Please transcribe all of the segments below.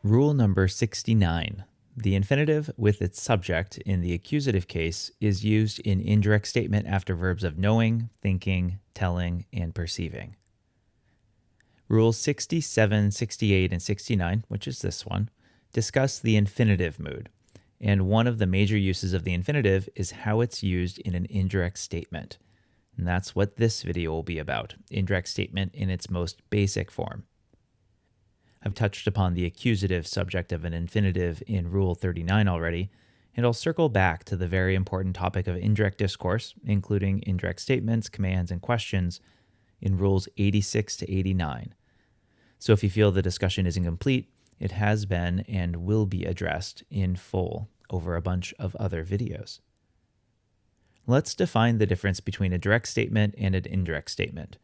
Rule number 69. The infinitive with its subject in the accusative case is used in indirect statement after verbs of knowing, thinking, telling, and perceiving. Rules 67, 68, and 69, which is this one, discuss the infinitive mood. And one of the major uses of the infinitive is how it's used in an indirect statement. And that's what this video will be about, indirect statement in its most basic form. I've touched upon the accusative subject of an infinitive in Rule 39 already, and I'll circle back to the very important topic of indirect discourse, including indirect statements, commands, and questions, in Rules 86 to 89. So if you feel the discussion is incomplete, it has been and will be addressed in full over a bunch of other videos. Let's define the difference between a direct statement and an indirect statement.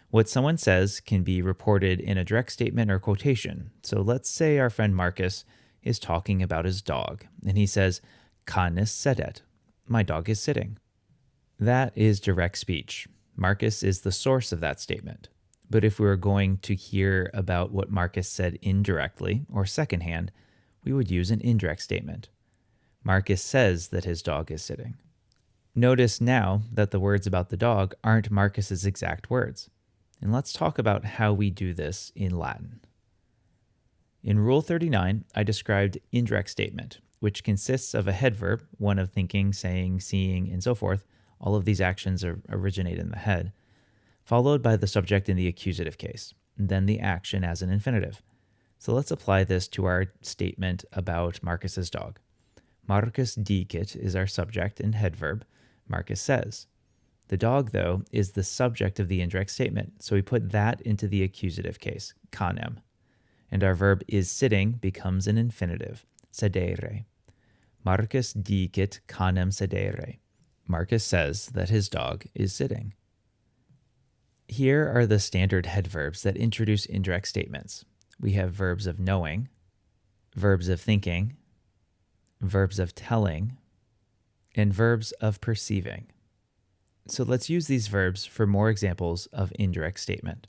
What someone says can be reported in a direct statement or quotation. So let's say our friend Marcus is talking about his dog, and he says, "Canis sedet," my dog is sitting. That is direct speech. Marcus is the source of that statement. But if we were going to hear about what Marcus said indirectly or secondhand, we would use an indirect statement. Marcus says that his dog is sitting. Notice now that the words about the dog aren't Marcus's exact words. And let's talk about how we do this in Latin. In Rule 39, I described indirect statement, which consists of a head verb, one of thinking, saying, seeing, and so forth. All of these actions originate in the head, followed by the subject in the accusative case, and then the action as an infinitive. So let's apply this to our statement about Marcus's dog. Marcus dicit is our subject and head verb. Marcus says. The dog, though, is the subject of the indirect statement, so we put that into the accusative case, canem. And our verb is sitting becomes an infinitive, sedere. Marcus dicit canem sedere. Marcus says that his dog is sitting. Here are the standard head verbs that introduce indirect statements. We have verbs of knowing, verbs of thinking, verbs of telling, and verbs of perceiving. So let's use these verbs for more examples of indirect statement.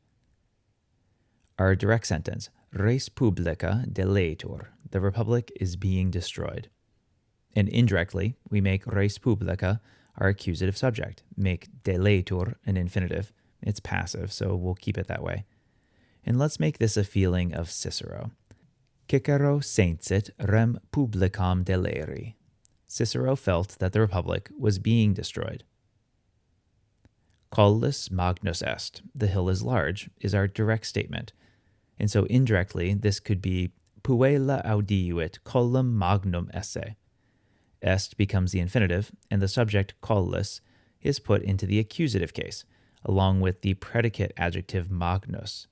Our direct sentence, res publica deletur, the republic is being destroyed. And indirectly, we make res publica our accusative subject, make deletur an infinitive. It's passive, so we'll keep it that way. And let's make this a feeling of Cicero. Cicero sensit rem publicam deleri. Cicero felt that the republic was being destroyed. Collis magnus est, the hill is large, is our direct statement. And so indirectly, this could be puella audiuit collum magnum esse. Est becomes the infinitive, and the subject collis is put into the accusative case, along with the predicate adjective magnus.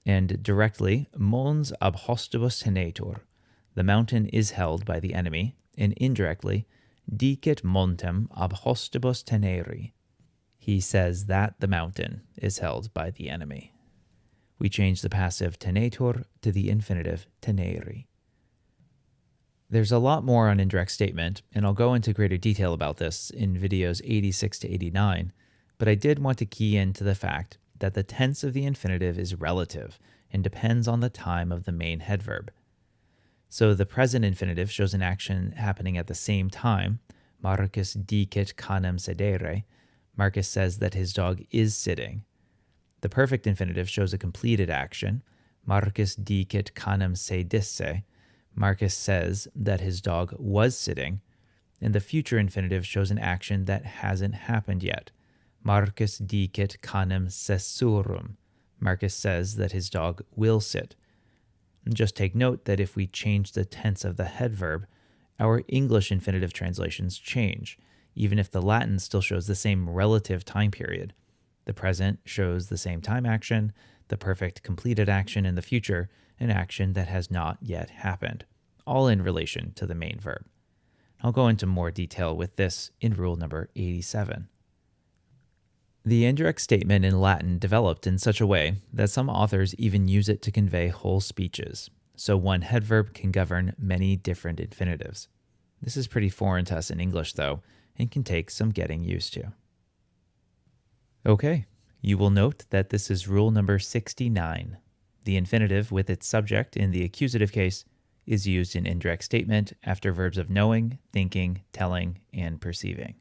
And directly, mons ab hostibus tenetur, the mountain is held by the enemy, and indirectly, dicit montem ab hostibus teneri. He says that the mountain is held by the enemy. We change the passive tenetur to the infinitive teneri. There's a lot more on indirect statement, and I'll go into greater detail about this in videos 86 to 89, but I did want to key into the fact that the tense of the infinitive is relative and depends on the time of the main head verb. So the present infinitive shows an action happening at the same time. Marcus dicit canem sedere. Marcus says that his dog is sitting. The perfect infinitive shows a completed action. Marcus dicit canem sedisse. Marcus says that his dog was sitting. And the future infinitive shows an action that hasn't happened yet. Marcus dicit canem sessurum. Marcus says that his dog will sit. And just take note that if we change the tense of the head verb, our English infinitive translations change, even if the Latin still shows the same relative time period. The present shows the same time action, the perfect completed action in the future, an action that has not yet happened, all in relation to the main verb. I'll go into more detail with this in rule number 87. The indirect statement in Latin developed in such a way that some authors even use it to convey whole speeches, so one head verb can govern many different infinitives. This is pretty foreign to us in English, though, and can take some getting used to. Okay, you will note that this is rule number 69. The infinitive with its subject in the accusative case is used in indirect statement after verbs of knowing, thinking, telling, and perceiving.